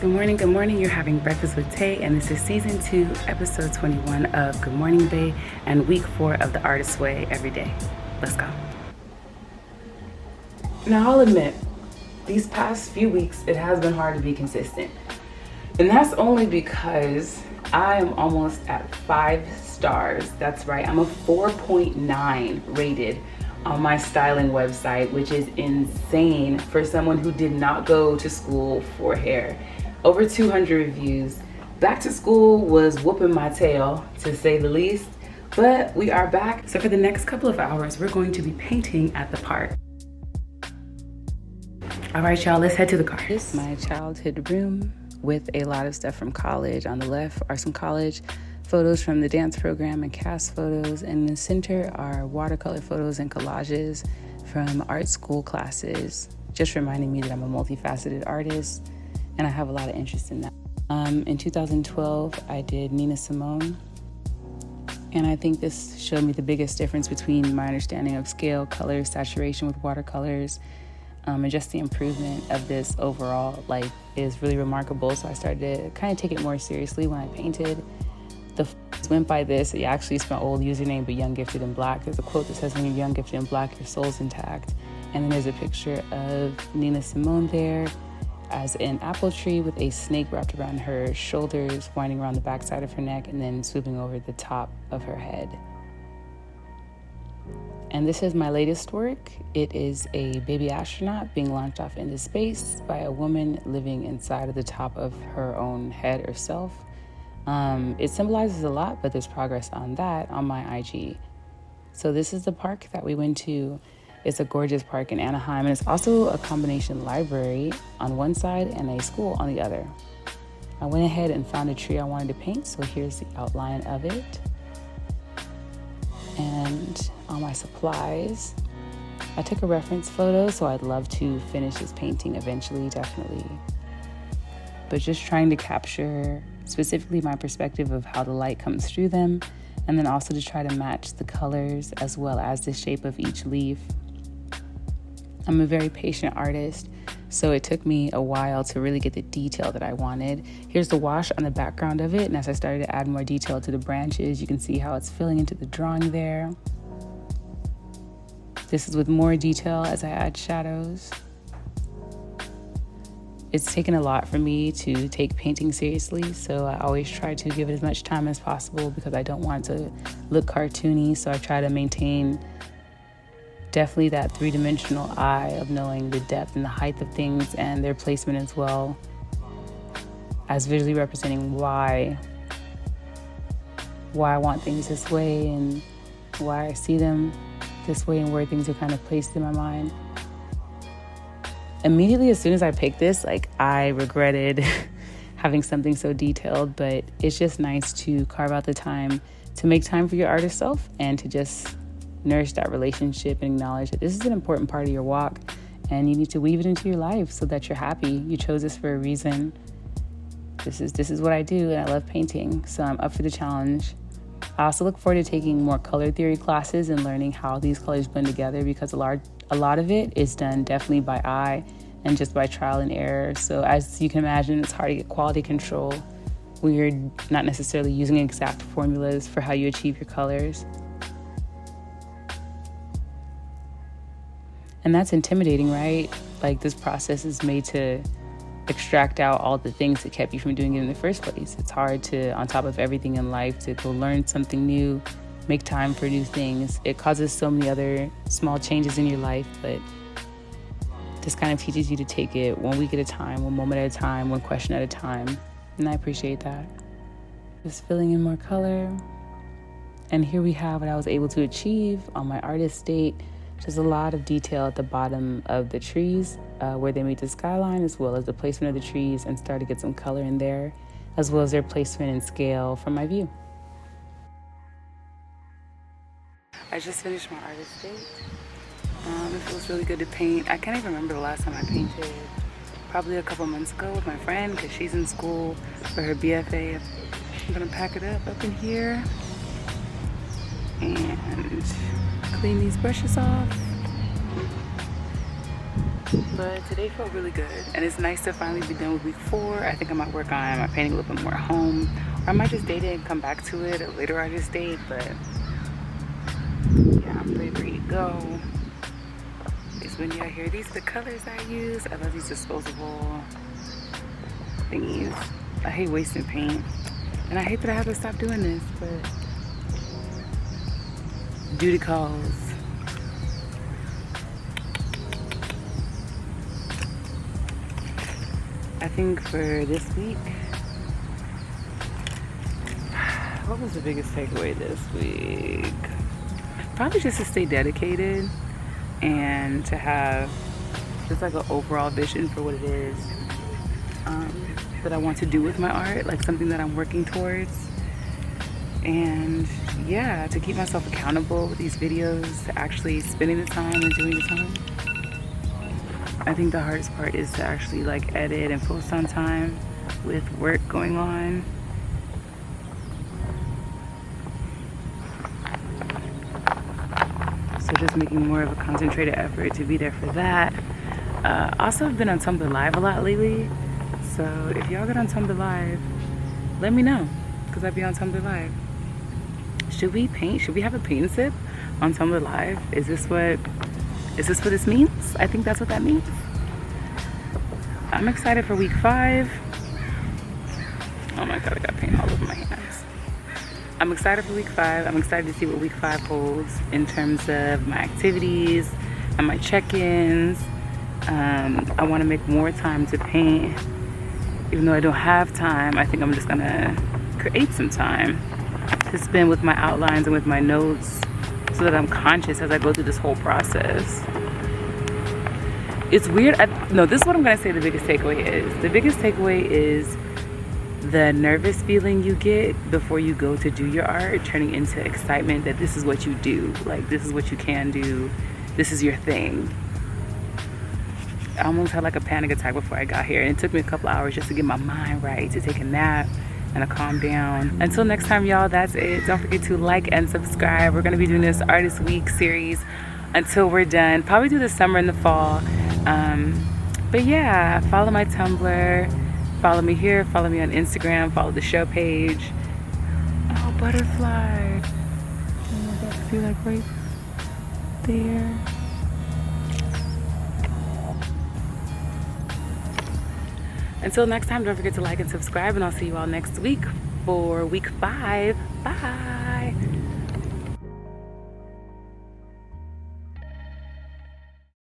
Good morning. You're having breakfast with Tay, and this is season 2, episode 21 of Good Morning Bay, and week 4 of The Artist's Way every day. Let's go. Now, I'll admit, these past few weeks, it has been hard to be consistent. And that's only because I am almost at 5 stars. That's right, I'm a 4.9 rated on my styling website, which is insane for someone who did not go to school for hair. Over 200 reviews. Back to school was whooping my tail, to say the least, but we are back. So for the next couple of hours, we're going to be painting at the park. All right, y'all, let's head to the car. This is my childhood room with a lot of stuff from college. On the left are some college photos from the dance program and cast photos. And in the center are watercolor photos and collages from art school classes, just reminding me that I'm a multifaceted artist and I have a lot of interest in that. In 2012, I did Nina Simone. And I think this showed me the biggest difference between my understanding of scale, color, saturation with watercolors, and just the improvement of this overall is really remarkable. So I started to kind of take it more seriously when I painted. The went by this. It actually is my old username, but Young, Gifted, and Black. There's a quote that says, when you're young, gifted, and Black, your soul's intact. And then there's a picture of Nina Simone there as an apple tree with a snake wrapped around her shoulders, winding around the backside of her neck, and then swooping over the top of her head. And this is my latest work. It is a baby astronaut being launched off into space by a woman living inside of the top of her own head or self. It symbolizes a lot, but there's progress on that on my IG. So this is the park that we went to. It's a gorgeous park in Anaheim, and it's also a combination library on one side and a school on the other. I went ahead and found a tree I wanted to paint, so here's the outline of it. And on my supplies, I took a reference photo, so I'd love to finish this painting eventually, definitely. But just trying to capture specifically my perspective of how the light comes through them, and then also to try to match the colors as well as the shape of each leaf. I'm a very patient artist, so it took me a while to really get the detail that I wanted. Here's the wash on the background of it, and as I started to add more detail to the branches, you can see how it's filling into the drawing there. This is with more detail as I add shadows. It's taken a lot for me to take painting seriously, so I always try to give it as much time as possible because I don't want to look cartoony, so I try to maintain definitely that three-dimensional eye of knowing the depth and the height of things and their placement as well, as visually representing why I want things this way and why I see them this way and where things are kind of placed in my mind. Immediately as soon as I picked this, I regretted having something so detailed, but it's just nice to carve out the time to make time for your artist self and to just nourish that relationship and acknowledge that this is an important part of your walk and you need to weave it into your life so that you're happy. You chose this for a reason. This is what I do, and I love painting, so I'm up for the challenge. I also look forward to taking more color theory classes and learning how these colors blend together, because a lot of it is done definitely by eye and just by trial and error. So as you can imagine, it's hard to get quality control when you're not necessarily using exact formulas for how you achieve your colors. And that's intimidating, right? This process is made to extract out all the things that kept you from doing it in the first place. It's hard to, on top of everything in life, to go learn something new, make time for new things. It causes so many other small changes in your life, but this kind of teaches you to take it one week at a time, one moment at a time, one question at a time. And I appreciate that. Just filling in more color. And here we have what I was able to achieve on my artist date. There's a lot of detail at the bottom of the trees where they meet the skyline, as well as the placement of the trees, and start to get some color in there, as well as their placement and scale from my view. I just finished my artist date. It feels really good to paint. I can't even remember the last time I painted. Probably a couple months ago with my friend, because she's in school for her BFA. I'm gonna pack it up in here and clean these brushes off. But today felt really good, and it's nice to finally be done with week 4. I think I might work on my painting a little bit more at home, or I might just date it and come back to it, or later I just date. But yeah, I'm pretty ready to go. It's windy out here. These are the colors I use. I love these disposable thingies. I hate wasting paint, and I hate that I have to stop doing this, but duty calls. I think for this week, what was the biggest takeaway this week? Probably just to stay dedicated and to have just like an overall vision for what it is that I want to do with my art, like something that I'm working towards. And yeah, to keep myself accountable with these videos, to actually spending the time and doing the time. I think the hardest part is to actually like edit and post on time with work going on. So just making more of a concentrated effort to be there for that. Also, I've been on Tumblr Live a lot lately. So if y'all get on Tumblr Live, let me know, because I'd be on Tumblr Live. Should we paint? Should we have a paint sip on Tumblr Live? Is this what this means? I think that's what that means. I'm excited for week 5. Oh my god, I got paint all over my hands. I'm excited for week 5. I'm excited to see what week 5 holds in terms of my activities and my check-ins. I want to make more time to paint. Even though I don't have time, I think I'm just gonna create some time to spend with my outlines and with my notes, so that I'm conscious as I go through this whole process. It's weird. No, this is what I'm gonna say the biggest takeaway is. The biggest takeaway is the nervous feeling you get before you go to do your art turning into excitement that this is what you do. Like, this is what you can do. This is your thing. I almost had like a panic attack before I got here, and it took me a couple hours just to get my mind right, to take a nap and to calm down. Until next time, y'all, that's it. Don't forget to like and subscribe. We're gonna be doing this Artist Week series until we're done. Probably do the summer and the fall. But yeah, follow my Tumblr, follow me here, follow me on Instagram, follow the show page. Oh, butterfly. Oh my god, see that right there? Until next time, don't forget to like and subscribe, and I'll see you all next week for week 5. Bye.